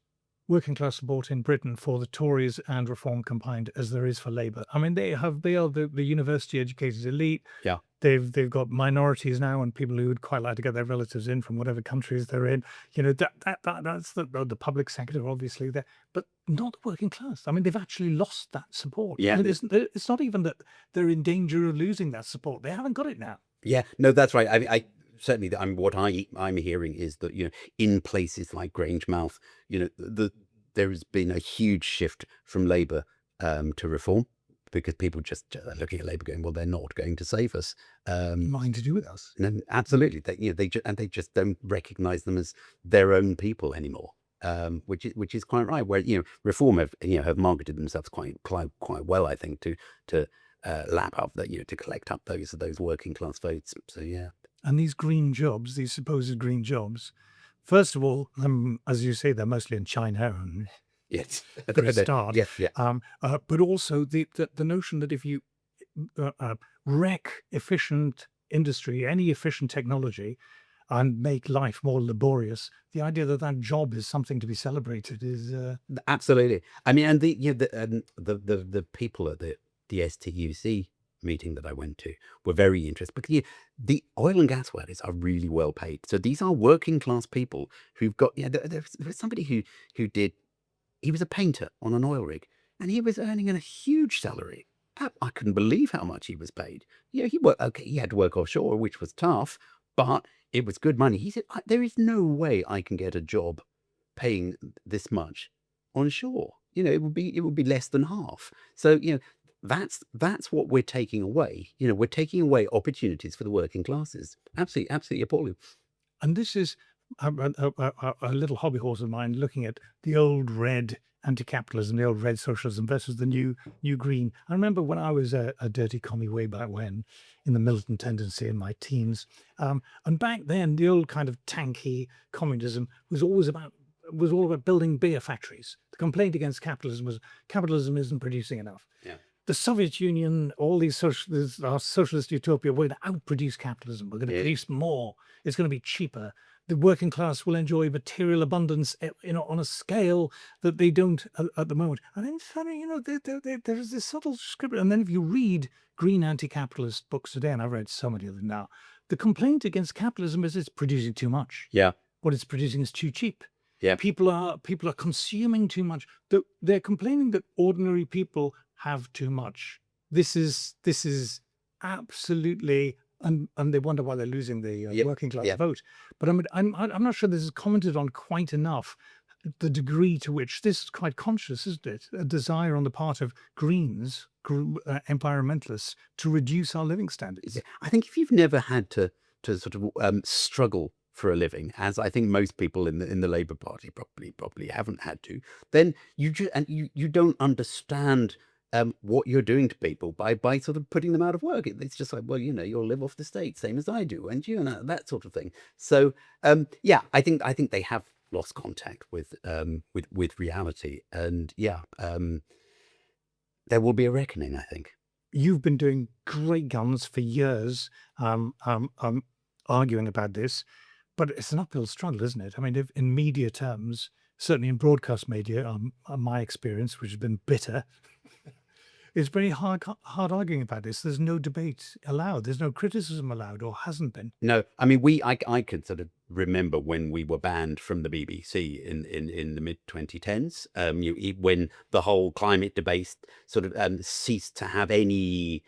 working class support in Britain for the Tories and Reform combined as there is for Labour. I mean, they are the university educated elite. Yeah. They've got minorities now and people who would quite like to get their relatives in from whatever countries they're in. You know, that's the public sector, obviously, there, but not the working class. I mean, they've actually lost that support. Yeah. And it's not even that they're in danger of losing that support. They haven't got it now. Yeah, no, that's right. I certainly, what I'm hearing is that, in places like Grangemouth, there has been a huge shift from Labour to Reform, because people just are looking at Labour going, well, they're not going to save us. Nothing to do with us. And then absolutely, they just don't recognise them as their own people anymore. Which is quite right. Where Reform have marketed themselves quite well, I think, to lap up that, to collect up those working class votes. So yeah. And these green jobs, these supposed green jobs, first of all, as you say, they're mostly in China and Yes. for a start. Yes. Yeah. But also the notion that if you wreck efficient industry, any efficient technology, and make life more laborious, the idea that that job is something to be celebrated is Absolutely. I mean, and the people at the STUC meeting that I went to were very interested, because the oil and gas workers are really well paid. So these are working class people who've got, there was somebody who did, he was a painter on an oil rig, and he was earning a huge salary. I couldn't believe how much he was paid. He had to work offshore, which was tough, but it was good money. He said, there is no way I can get a job paying this much on shore. It would be less than half. So, that's what we're taking away. We're taking away opportunities for the working classes. Absolutely appalling. and this is a little hobby horse of mine, looking at the old red anti-capitalism, the old red socialism versus the new green. I remember when I was a dirty commie way back when, in the militant tendency in my teens, and back then the old kind of tanky communism was all about building beer factories. The complaint against capitalism was capitalism isn't producing enough. Yeah. The Soviet Union, all these our socialist utopia, we're going to outproduce capitalism. We're going to produce more. It's going to be cheaper. The working class will enjoy material abundance, on a scale that they don't at the moment. And then funny, there's this subtle script. And then if you read green anti-capitalist books today, and I've read so many of them now, the complaint against capitalism is it's producing too much. Yeah. What it's producing is too cheap. Yeah. People are consuming too much. They're complaining that ordinary people have too much. This is absolutely, and they wonder why they're losing the working class vote. But I'm not sure this is commented on quite enough. The degree to which this is quite conscious, isn't it? A desire on the part of Greens, environmentalists, to reduce our living standards. I think if you've never had to sort of struggle for a living, as I think most people in the Labour Party probably haven't had to, then you don't understand what you're doing to people by sort of putting them out of work. It's just like, well, you'll live off the state, same as I do, and that sort of thing. So I think they have lost contact with reality, and there will be a reckoning, I think. You've been doing great guns for years, arguing about this, but it's an uphill struggle, isn't it? I mean, if in media terms, certainly in broadcast media, my experience, which has been bitter, it's very hard arguing about this. There's no debate allowed. There's no criticism allowed, or hasn't been. No, I mean, I can sort of remember when we were banned from the BBC in the mid 2010s, when the whole climate debate sort of ceased to have any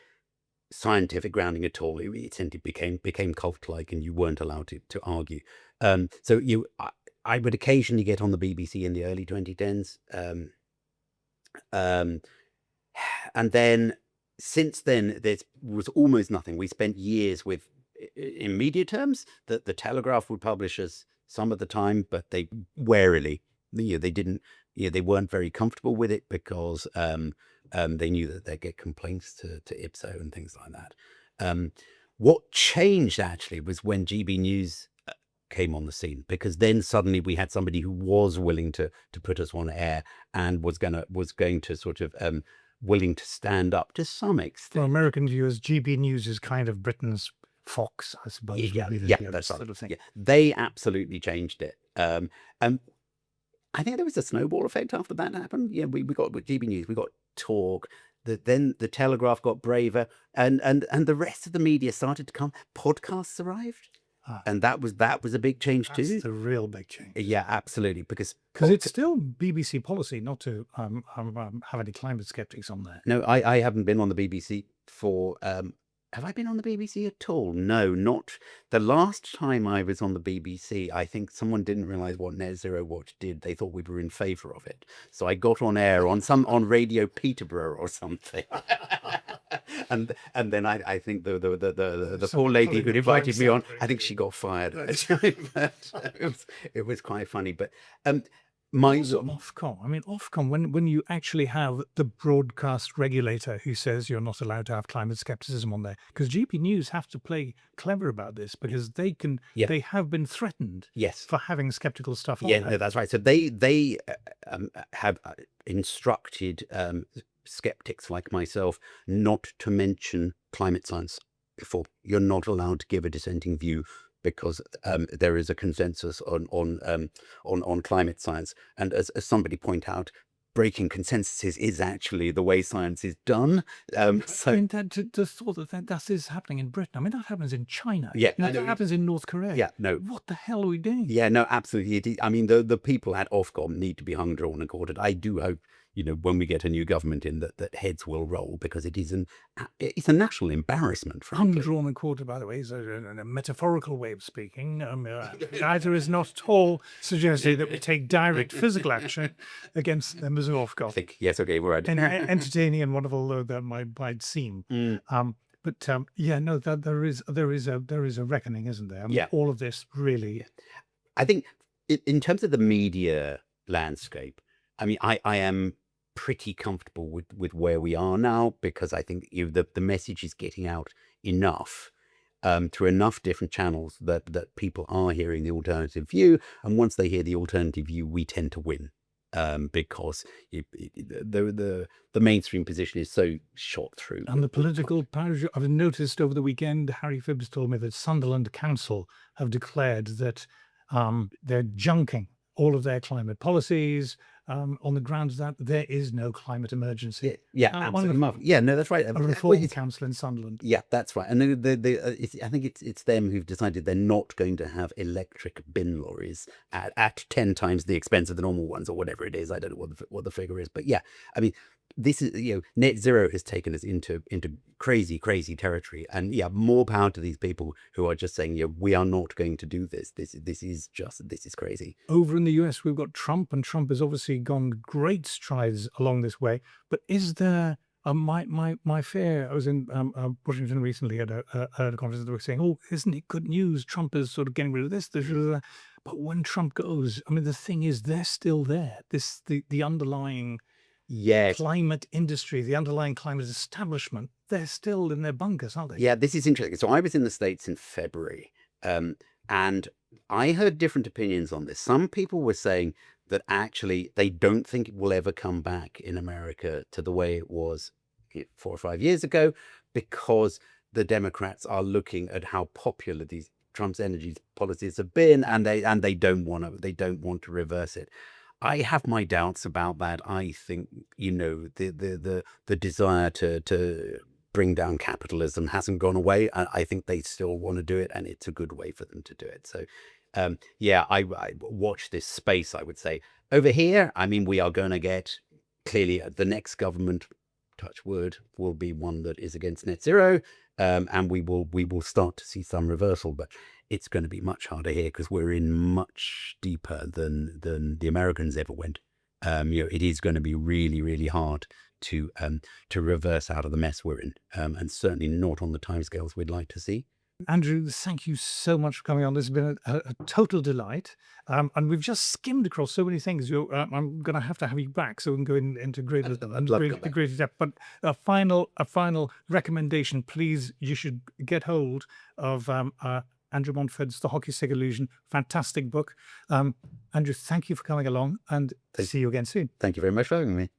scientific grounding at all. It essentially became cult-like, and you weren't allowed to argue. So I would occasionally get on the BBC in the early 2010s, and then since then, there was almost nothing. We spent years with, in media terms, that the Telegraph would publish us some of the time, but they warily, they didn't, they weren't very comfortable with it because they knew that they'd get complaints to Ipso and things like that. What changed actually was when GB News came on the scene, because then suddenly we had somebody who was willing to put us on air and was going to sort of willing to stand up to some For extent. American viewers, GB News is kind of Britain's Fox, I suppose. Yeah, would be yeah, the that's sort right. of thing. Yeah, they absolutely changed it. And I think there was a snowball effect after that happened. Yeah, we got with GB News, we got Talk. Then the Telegraph got braver, and the rest of the media started to come. Podcasts arrived, and that was a big change That's too. the real big change. Yeah, absolutely, because it's still BBC policy not to have any climate skeptics on there. No, I haven't been on the BBC for. Have I been on the BBC at all? No, not the last time I was on the BBC. I think someone didn't realise what Net Zero Watch did. They thought we were in favour of it, so I got on air on Radio Peterborough or something. and then I think the poor lady who invited me on, I think she got fired. But it was quite funny. But Also Ofcom. I mean, Ofcom, when you actually have the broadcast regulator who says you're not allowed to have climate skepticism on there, because GB News have to play clever about this, because they have been threatened Yes. for having skeptical stuff on Yeah, there. no, that's right. So they have instructed skeptics like myself not to mention climate science before. You're not allowed to give a dissenting view, because there is a consensus on climate science. And as somebody pointed out, breaking consensuses is actually the way science is done. I mean, the thought that is happening in Britain. I mean, that happens in China. Yeah, that happens in North Korea. Yeah, no. What the hell are we doing? Yeah, no, absolutely. I mean, the people at Ofcom need to be hung, drawn, and quartered. I do hope, when we get a new government in, that heads will roll, because it's a national embarrassment. Frankly. Undrawn and quartered, by the way, is a metaphorical way of speaking. Neither is not at all suggesting that we take direct physical action against members of Ofcom. I think, yes, okay, we're right. And entertaining and wonderful though that might seem. But yeah, no, that there is a reckoning, isn't there? I mean, Yeah. all of this really. I think in terms of the media landscape, I mean, I am pretty comfortable with where we are now, because I think the message is getting out enough through enough different channels that people are hearing the alternative view, and once they hear the alternative view, we tend to win. Because the mainstream position is so shot through. And the political powers. I've noticed over the weekend, Harry Phibbs told me that Sunderland Council have declared that they're junking all of their climate policies on the grounds that there is no climate emergency. Yeah, absolutely. Yeah, no, that's right. A reform council in Sunderland. Yeah, that's right. And I think it's them who've decided they're not going to have electric bin lorries at 10 times the expense of the normal ones, or whatever it is. I don't know what the figure is, but yeah, I mean, this is, net zero has taken us into crazy territory, and yeah, more power to these people who are just saying, we are not going to do this. This is crazy. Over in the US, we've got Trump, and Trump has obviously gone great strides along this way. But is there my fear? I was in Washington recently at a conference. They were saying, "Oh, isn't it good news? Trump is sort of getting rid of this, that." But when Trump goes, I mean, the thing is, they're still there. The underlying. Yes. Climate industry, the underlying climate establishment, they're still in their bunkers, aren't they? Yeah, this is interesting. So I was in the States in February, and I heard different opinions on this. Some people were saying that actually they don't think it will ever come back in America to the way it was 4 or 5 years ago, because the Democrats are looking at how popular these Trump's energy policies have been, and they don't want to reverse it. I have my doubts about that. I think, the desire to bring down capitalism hasn't gone away. I think they still want to do it, and it's a good way for them to do it. So, yeah, I watch this space, I would say. Over here, I mean, we are going to get, clearly, the next government, touch wood, will be one that is against net zero, and we will start to see some reversal. But it's going to be much harder here, because we're in much deeper than the Americans ever went. it is going to be really, really hard to reverse out of the mess we're in, and certainly not on the timescales we'd like to see. Andrew, thank you so much for coming on. This has been a total delight. And we've just skimmed across so many things. I'm going to have you back so we can go into greater, I'd love to come back. greater depth. But a final recommendation, please. You should get hold of Andrew Montford's The Hockey Stick Illusion. Fantastic book. Andrew, thank you for coming along, and see you again soon. Thank you very much for having me.